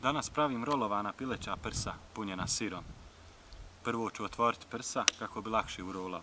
Danas pravim rolovana pileća prsa punjena sirom. Prvo ću otvoriti prsa kako bi lakše urolao.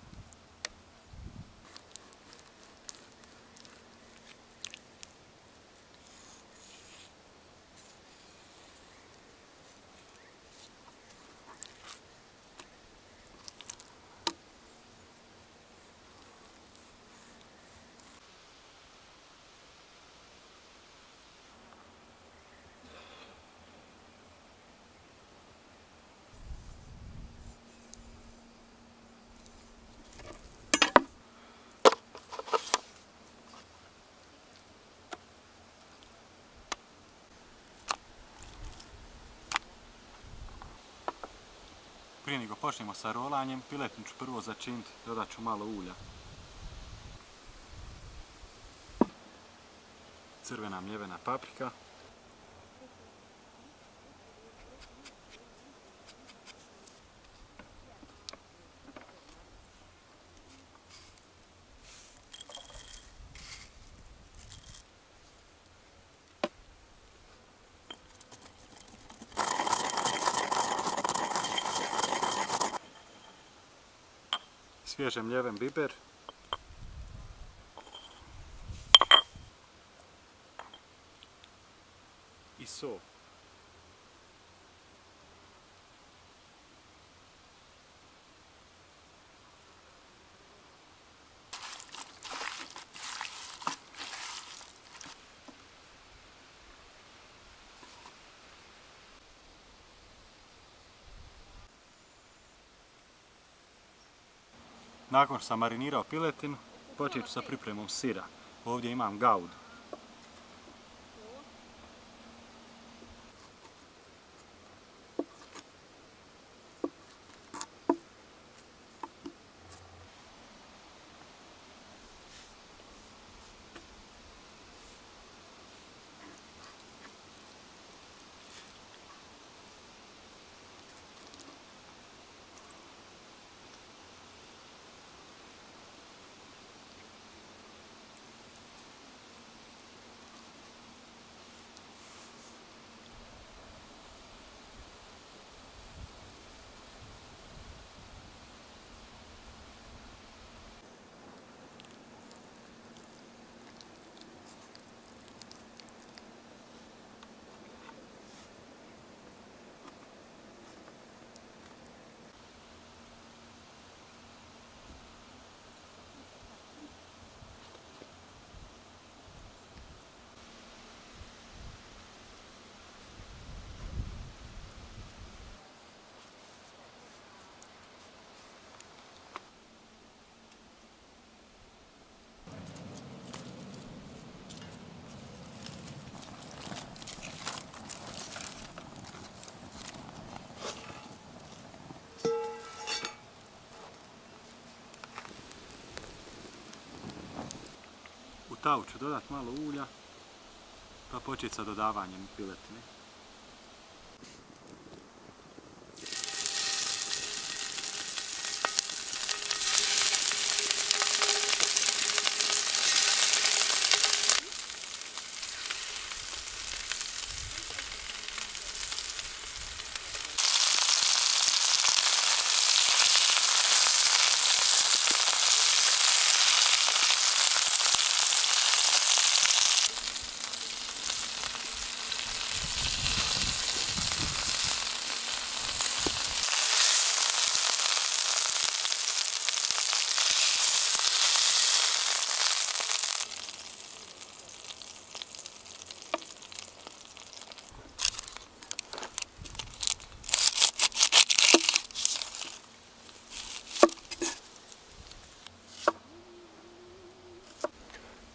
Prije nego počnemo sa rolanjem, piletinu ću prvo začiniti, dodat ću malo ulja. Crvena mljevena paprika. Svježe mljeven biber. I sol. Nakon što sam marinirao piletinu, počet ću sa pripremom sira. Ovdje imam gaudu. U tavu ću dodati malo ulja, pa početi sa dodavanjem piletine.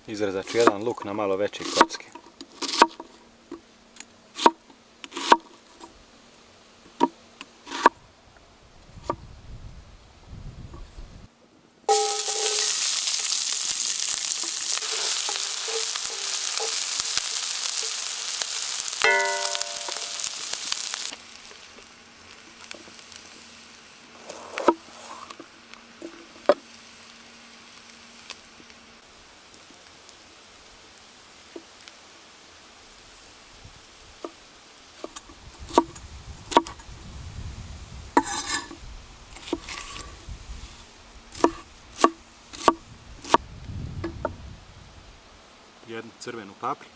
Izrezat ću jedan luk na malo veće kocke. crvenu papriku.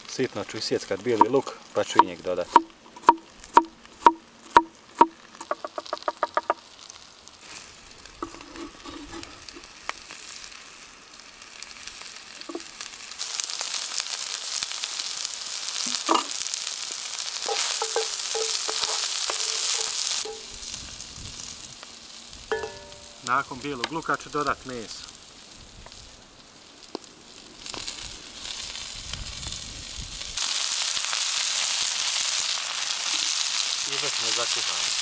Sitno ću isjeckat bijeli luk, pa ću i njeg dodati. Nakon bijelog luka ću dodati meso. I već me zakuhamo.